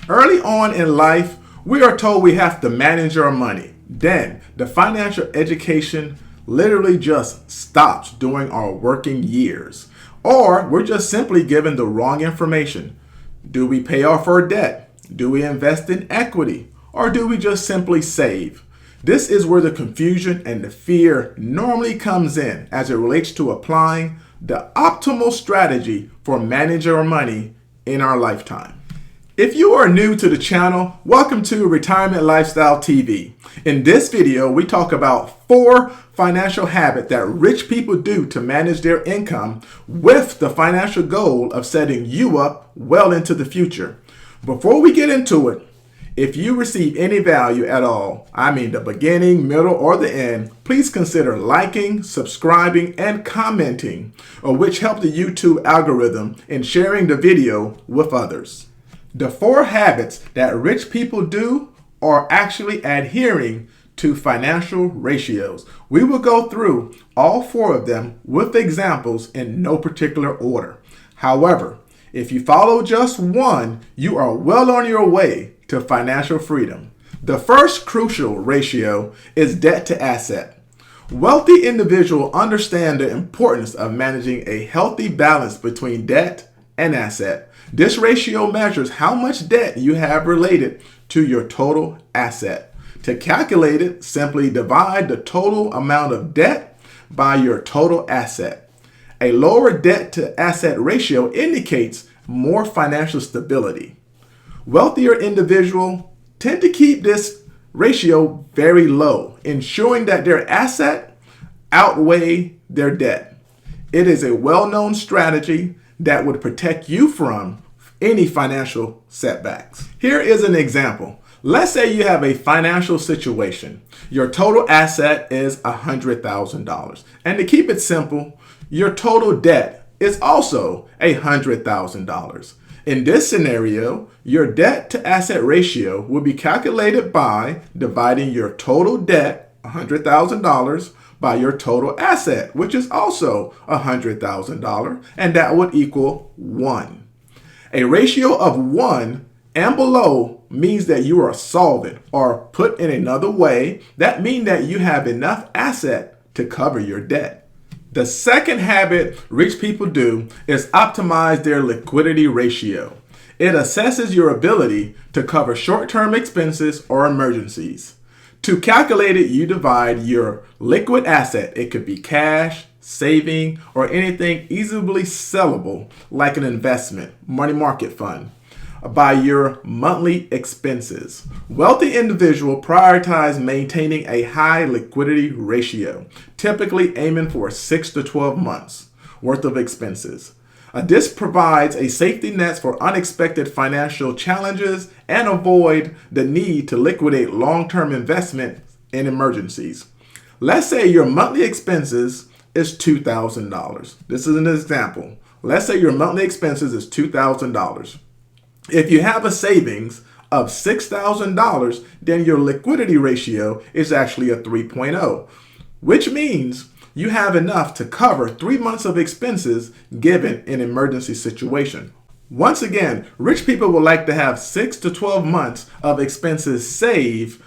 Early on in life, we are told we have to manage our money. Then, the financial education literally just stops during our working years. Or we're just simply given the wrong information. Do we pay off our debt? Do we invest in equity? Or do we just simply save? This is where the confusion and the fear normally comes in as it relates to applying the optimal strategy for managing our money in our lifetime. If you are new to the channel, welcome to Retirement Lifestyle TV. In this video, we talk about 4 financial habits that rich people do to manage their income with the financial goal of setting you up well into the future. Before we get into it, if you receive any value at all, I mean the beginning, middle, or the end, please consider liking, subscribing, and commenting, which help the YouTube algorithm in sharing the video with others. The 4 habits that rich people do are actually adhering to financial ratios. We will go through all 4 of them with examples in no particular order. However, if you follow just one, you are well on your way to financial freedom. The first crucial ratio is debt to asset. Wealthy individuals understand the importance of managing a healthy balance between debt and asset. This ratio measures how much debt you have related to your total asset. To calculate it, simply divide the total amount of debt by your total asset. A lower debt to asset ratio indicates more financial stability. Wealthier individuals tend to keep this ratio very low, ensuring that their asset outweigh their debt. It is a well-known strategy that would protect you from any financial setbacks. Here is an example. Let's say you have a financial situation. Your total asset is $100,000. And to keep it simple, your total debt is also $100,000. In this scenario, your debt to asset ratio will be calculated by dividing your total debt, $100,000, by your total asset, which is also $100,000, and that would equal 1. A ratio of 1 and below means that you are solvent, or put in another way, that means that you have enough asset to cover your debt. The second habit rich people do is optimize their liquidity ratio. It assesses your ability to cover short-term expenses or emergencies. To calculate it, you divide your liquid asset, it could be cash, saving, or anything easily sellable like an investment, money market fund, by your monthly expenses. Wealthy individuals prioritize maintaining a high liquidity ratio, typically aiming for 6 to 12 months worth of expenses. This provides a safety net for unexpected financial challenges and avoid the need to liquidate long-term investment in emergencies. Let's say your monthly expenses is $2,000. This is an example. Let's say your monthly expenses is $2,000. If you have a savings of $6,000, then your liquidity ratio is actually a 3.0, which means you have enough to cover 3 months of expenses given an emergency situation. Once again, rich people would like to have 6 to 12 months of expenses saved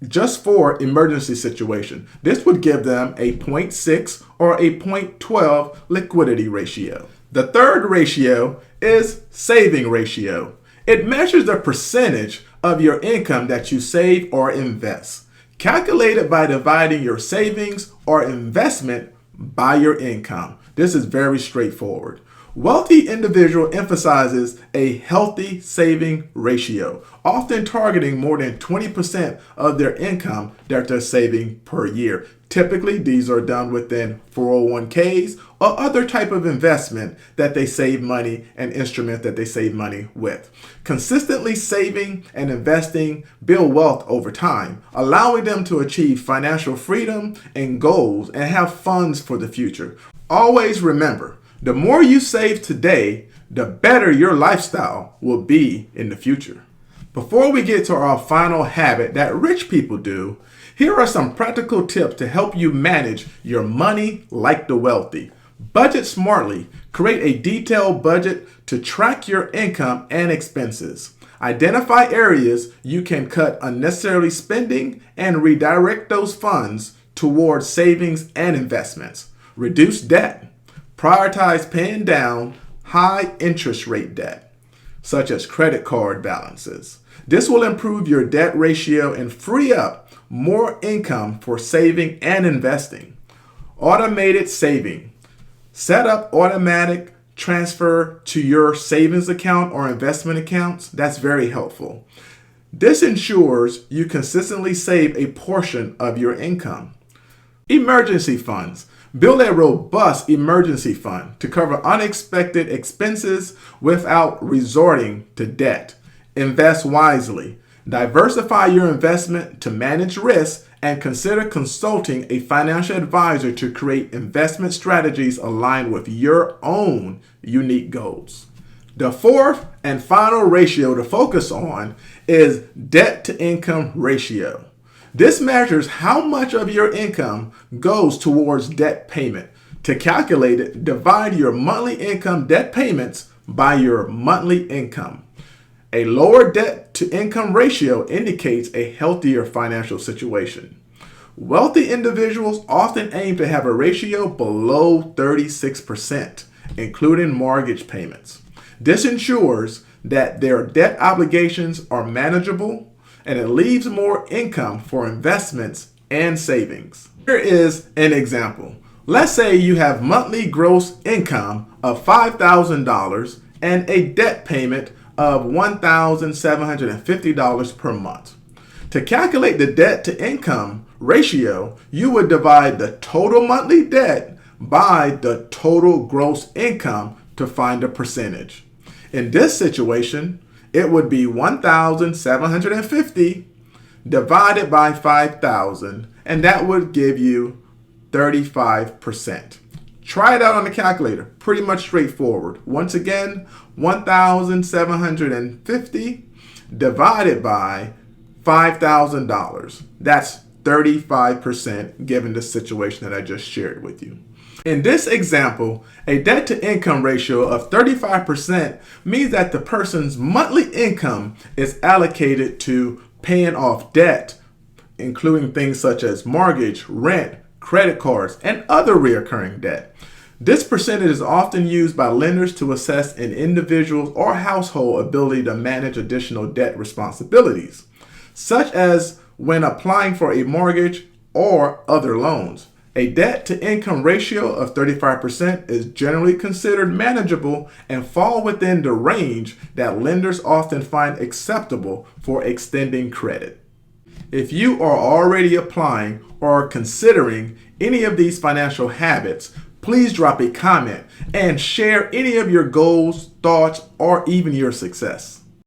just for emergency situation. This would give them a 0.6 or a 0.12 liquidity ratio. The third ratio is saving ratio. It measures the percentage of your income that you save or invest. Calculated by dividing your savings or investment by your income. This is very straightforward. Wealthy individual emphasizes a healthy saving ratio, often targeting more than 20% of their income that they're saving per year. Typically, these are done within 401ks or other type of investment that they save money and instrument that they save money with. Consistently saving and investing build wealth over time, allowing them to achieve financial freedom and goals and have funds for the future. Always remember, the more you save today, the better your lifestyle will be in the future. Before we get to our final habit that rich people do, here are some practical tips to help you manage your money like the wealthy. Budget smartly. Create a detailed budget to track your income and expenses. Identify areas you can cut unnecessary spending and redirect those funds towards savings and investments. Reduce debt. Prioritize paying down high interest rate debt, such as credit card balances. This will improve your debt ratio and free up more income for saving and investing. Automated saving. Set up automatic transfer to your savings account or investment accounts. That's very helpful. This ensures you consistently save a portion of your income. Emergency funds. Build a robust emergency fund to cover unexpected expenses without resorting to debt. Invest wisely. Diversify your investment to manage risk and consider consulting a financial advisor to create investment strategies aligned with your own unique goals. The fourth and final ratio to focus on is debt to income ratio. This measures how much of your income goes towards debt payment. To calculate it, divide your monthly income debt payments by your monthly income. A lower debt to income ratio indicates a healthier financial situation. Wealthy individuals often aim to have a ratio below 36%, including mortgage payments. This ensures that their debt obligations are manageable and it leaves more income for investments and savings. Here is an example. Let's say you have monthly gross income of $5,000 and a debt payment of $1,750 per month. To calculate the debt to income ratio, you would divide the total monthly debt by the total gross income to find a percentage. In this situation, it would be $1,750 divided by 5,000, and that would give you 35%. Try it out on the calculator. Pretty much straightforward. Once again, 1,750 divided by $5,000. That's 35% given the situation that I just shared with you. In this example, a debt to income ratio of 35% means that the person's monthly income is allocated to paying off debt, including things such as mortgage, rent, credit cards, and other recurring debt. This percentage is often used by lenders to assess an individual's or household ability to manage additional debt responsibilities, such as when applying for a mortgage or other loans. A debt to income ratio of 35% is generally considered manageable and fall within the range that lenders often find acceptable for extending credit. If you are already applying or considering any of these financial habits, please drop a comment and share any of your goals, thoughts, or even your success.